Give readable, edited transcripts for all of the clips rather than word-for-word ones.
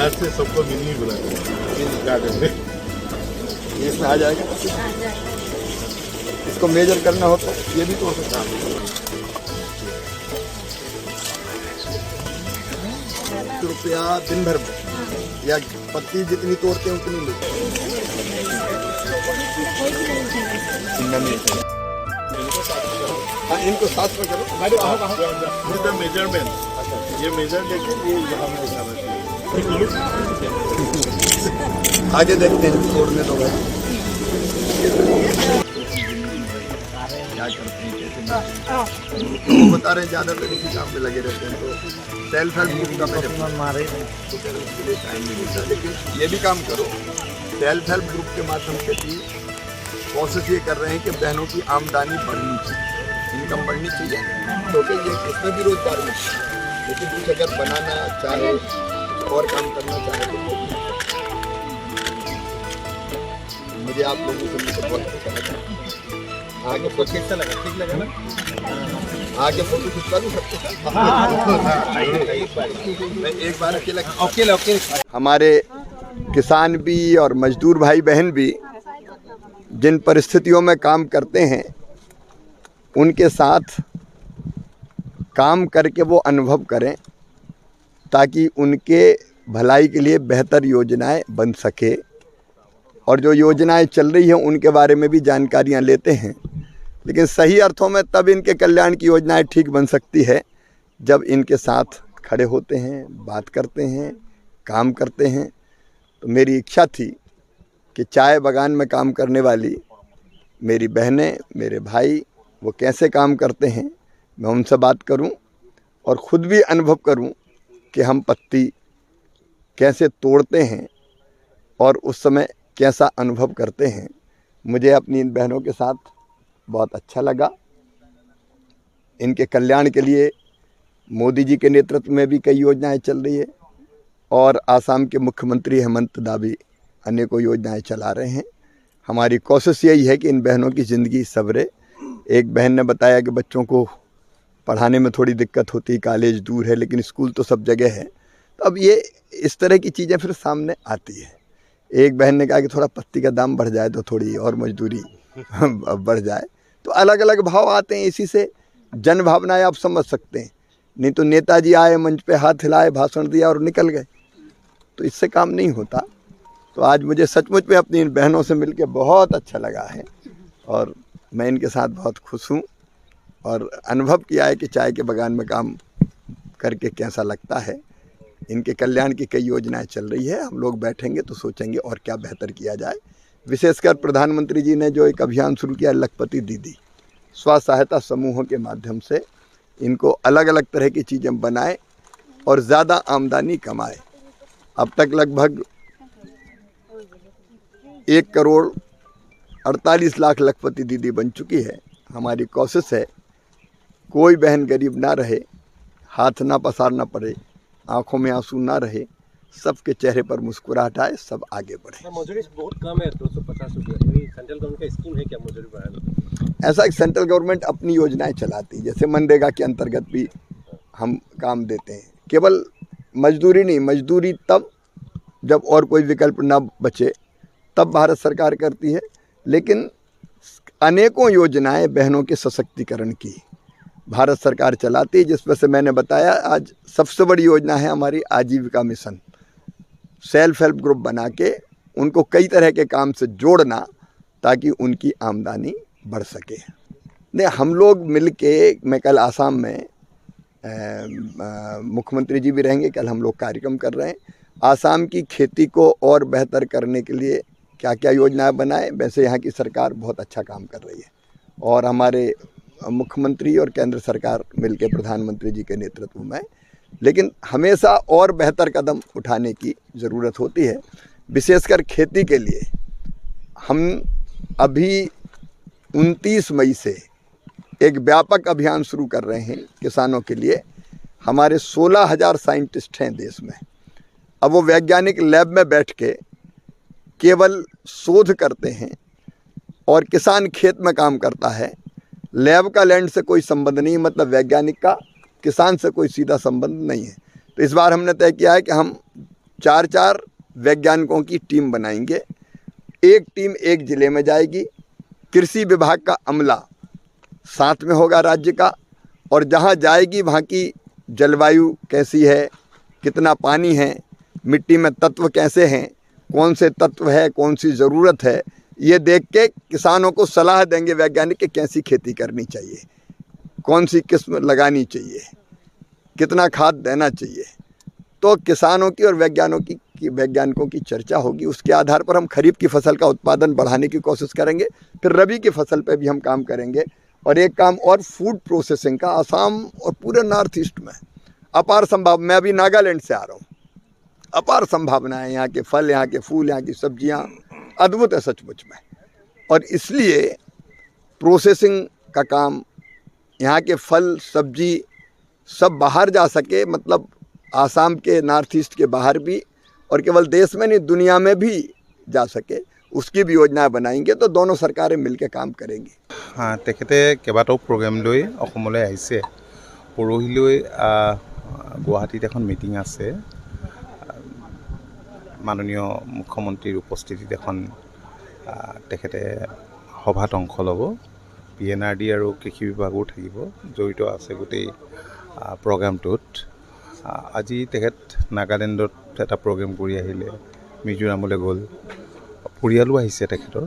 आज से सबको मिनी बुलाते हैं गार्डन में। ये इसमें आ जाएगा, इसको मेजर करना होता है, ये भी तोड़ सकता है। रुपया दिन भर में या पत्ती जितनी तोड़ते हैं उतनी लेते हैं। हाँ, इनको साथ में करो। मेजरमेंट ये मेजर लेके ये यहाँ में उठाना चाहिए। आगे देखते हैं, तोड़ने दो भाई। क्या करते हैं, कैसे वो बता रहे हैं, ज़्यादातर इसी काम पे लगे रहते हैं। तो सेल्फ हेल्प ग्रुप का मारे तो टाइम नहीं मिलता, लेकिन ये भी काम करो। सेल्फ हेल्प ग्रुप के माध्यम से भी कोशिश ये कर रहे हैं कि बहनों की आमदनी बढ़नी चाहिए, इनकम बढ़नी चाहिए, क्योंकि ये इसमें भी रोजगार मिलता है। लेकिन कुछ अगर बनाना चाहे और काम करना चाहे तो मुझे आप लोगों से मिलकर बहुत अच्छा लगा। आगे फोटो कैसा लगा? ठीक लगा ना? आगे फोटो खिंचवा लूँ सबके साथ? एक बार अकेले हमारे किसान भी और मजदूर भाई बहन भी जिन परिस्थितियों में काम करते हैं, उनके साथ काम करके वो अनुभव करें, ताकि उनके भलाई के लिए बेहतर योजनाएं बन सके। और जो योजनाएं चल रही हैं उनके बारे में भी जानकारियां लेते हैं। लेकिन सही अर्थों में तब इनके कल्याण की योजनाएं ठीक बन सकती है जब इनके साथ खड़े होते हैं, बात करते हैं, काम करते हैं। तो मेरी इच्छा थी कि चाय बागान में काम करने वाली मेरी बहनें, मेरे भाई, वो कैसे काम करते हैं, मैं उनसे बात करूं और ख़ुद भी अनुभव करूं कि हम पत्ती कैसे तोड़ते हैं और उस समय कैसा अनुभव करते हैं। मुझे अपनी इन बहनों के साथ बहुत अच्छा लगा। इनके कल्याण के लिए मोदी जी के नेतृत्व में भी कई योजनाएं चल रही है और आसाम के मुख्यमंत्री हेमंत दाबी अनेकों योजनाएं चला रहे हैं। हमारी कोशिश यही है कि इन बहनों की ज़िंदगी संवरे। एक बहन ने बताया कि बच्चों को पढ़ाने में थोड़ी दिक्कत होती है, कॉलेज दूर है, लेकिन स्कूल तो सब जगह है। तो अब ये इस तरह की चीज़ें फिर सामने आती है। एक बहन ने कहा कि थोड़ा पत्ती का दाम बढ़ जाए तो थोड़ी और मजदूरी बढ़ जाए। तो अलग अलग भाव आते हैं, इसी से जन भावनाएं आप समझ सकते हैं। नहीं तो नेताजी आए, मंच पे हाथ हिलाए, भाषण दिया और निकल गए, तो इससे काम नहीं होता। तो आज मुझे सचमुच में अपनी इन बहनों से मिलकर बहुत अच्छा लगा है और मैं इनके साथ बहुत खुश हूँ और अनुभव किया है कि चाय के बागान में काम करके कैसा लगता है। इनके कल्याण की कई योजनाएं चल रही है। हम लोग बैठेंगे तो सोचेंगे और क्या बेहतर किया जाए। विशेषकर प्रधानमंत्री जी ने जो एक अभियान शुरू किया, लखपति दीदी, स्व सहायता समूहों के माध्यम से इनको अलग अलग तरह की चीज़ें बनाए और ज़्यादा आमदनी कमाए। अब तक लगभग 1,48,00,000 लखपति दीदी बन चुकी है। हमारी कोशिश है कोई बहन गरीब ना रहे, हाथ ना पसारना पड़े, आंखों में आंसू ना रहे, सबके चेहरे पर मुस्कुराहट आए, सब आगे बढ़े। मजदूरी बहुत कम है, 250 रुपये। सेंट्रल गवर्नमेंट का स्कीम है क्या मजदूरी बढ़ाने? ऐसा सेंट्रल गवर्नमेंट अपनी योजनाएं चलाती है, जैसे मनरेगा के अंतर्गत भी हम काम देते हैं। केवल मजदूरी नहीं, मजदूरी तब जब और कोई विकल्प ना बचे तब भारत सरकार करती है। लेकिन अनेकों योजनाएं बहनों के सशक्तिकरण की भारत सरकार चलाती है, जिसमें से मैंने बताया आज सबसे बड़ी योजना है हमारी आजीविका मिशन। सेल्फ हेल्प ग्रुप बना के उनको कई तरह के काम से जोड़ना ताकि उनकी आमदनी बढ़ सके। नहीं, हम लोग मिल के, मैं कल आसाम में मुख्यमंत्री जी भी रहेंगे, कल हम लोग कार्यक्रम कर रहे हैं। आसाम की खेती को और बेहतर करने के लिए क्या क्या योजनाएं बनाएं। वैसे यहाँ की सरकार बहुत अच्छा काम कर रही है और हमारे मुख्यमंत्री और केंद्र सरकार मिलकर प्रधानमंत्री जी के नेतृत्व में, लेकिन हमेशा और बेहतर कदम उठाने की ज़रूरत होती है। विशेषकर खेती के लिए हम अभी 29 मई से एक व्यापक अभियान शुरू कर रहे हैं किसानों के लिए। हमारे 16,000 साइंटिस्ट हैं देश में। अब वो वैज्ञानिक लैब में बैठ के केवल शोध करते हैं और किसान खेत में काम करता है। लैब का लैंड से कोई संबंध नहीं, मतलब वैज्ञानिक का किसान से कोई सीधा संबंध नहीं है। तो इस बार हमने तय किया है कि हम 4-4 वैज्ञानिकों की टीम बनाएंगे। एक टीम एक ज़िले में जाएगी, कृषि विभाग का अमला साथ में होगा राज्य का, और जहाँ जाएगी वहाँ की जलवायु कैसी है, कितना पानी है, मिट्टी में तत्व कैसे हैं, कौन से तत्व है, कौन सी ज़रूरत है, ये देख के किसानों को सलाह देंगे वैज्ञानिक कि कैसी खेती करनी चाहिए, कौन सी किस्म लगानी चाहिए, कितना खाद देना चाहिए। तो किसानों की और वैज्ञानिकों की चर्चा होगी। उसके आधार पर हम खरीफ की फसल का उत्पादन बढ़ाने की कोशिश करेंगे, फिर रबी की फसल पे भी हम काम करेंगे। और एक काम और, फूड प्रोसेसिंग का आसाम और पूरे नॉर्थ ईस्ट में अपार संभावना। मैं अभी नागालैंड से आ रहा हूँ, अपार संभावना है। यहाँ के फल, यहाँ के फूल, यहाँ की सब्जियाँ अद्भुत है सचमुच में। और इसलिए प्रोसेसिंग का काम, यहाँ के फल सब्जी सब बाहर जा सके, मतलब आसाम के नॉर्थ ईस्ट के बाहर भी, और केवल देश में नहीं दुनिया में भी जा सके, उसकी भी योजना बनाएंगे। तो दोनों सरकारें मिलकर काम करेंगी। हाँ, तेखेते केबाटाও प्रोग्राम লৈ অসমলৈ আহিছে। পৰহিলৈ গুৱাহাটীত এখন মিটিং আছে। মাননীয় মুখ্যমন্ত্ৰীৰ উপস্থিতিত এখন তেখেতে সভাত অংশ ল'ব। PNRD আৰু কৃষি বিভাগো থাকিব, জড়িত আছে গোটেই প্ৰগ্ৰামটোত। আজি তেখেত নাগালেণ্ডত এটা প্ৰগ্ৰেম কৰি আহিলে, মিজোৰামলৈ গ'ল, পৰিয়ালো আহিছে তেখেতৰ।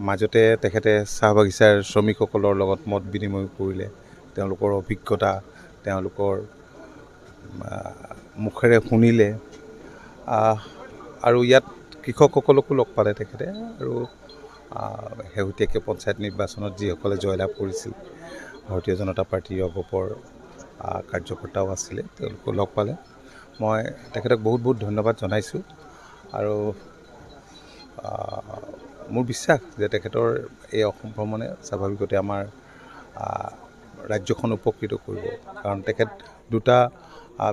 মাজতে তেখেতে চাহ বাগিচাৰ শ্ৰমিকসকলৰ লগত মত বিনিময় কৰিলে, তেওঁলোকৰ অভিজ্ঞতা তেওঁলোকৰ মুখেৰে শুনিলে। আৰু ইয়াত কৃষকসকলকো লগ পালে তেখেতে। আৰু শেহতীয়াকৈ পঞ্চায়ত নিৰ্বাচনত যিসকলে জয়লাভ কৰিছিল, ভাৰতীয় জনতা পাৰ্টীৰ অগপৰ কাৰ্যকৰ্তাও আছিলে, তেওঁলোকক লগ পালে। মই তেখেতক বহুত বহুত ধন্যবাদ জনাইছোঁ। আৰু মোৰ বিশ্বাস যে তেখেতৰ এই অসম ভ্ৰমণে স্বাভাৱিকতে আমাৰ ৰাজ্যখন উপকৃত কৰিব। কাৰণ তেখেত দুটা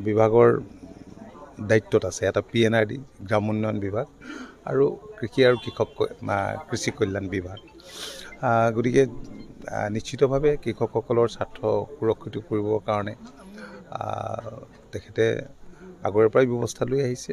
বিভাগৰ দায়িত্বত আছে, এটা PNRD গ্ৰাম উন্নয়ন বিভাগ আৰু কৃষি আৰু কৃষি কল্যাণ বিভাগ। গতিকে নিশ্চিতভাৱে কৃষকসকলৰ স্বাৰ্থ সুৰক্ষিত কৰিবৰ কাৰণে তেখেতে আগৰে পৰাই ব্যৱস্থা লৈ আহিছে।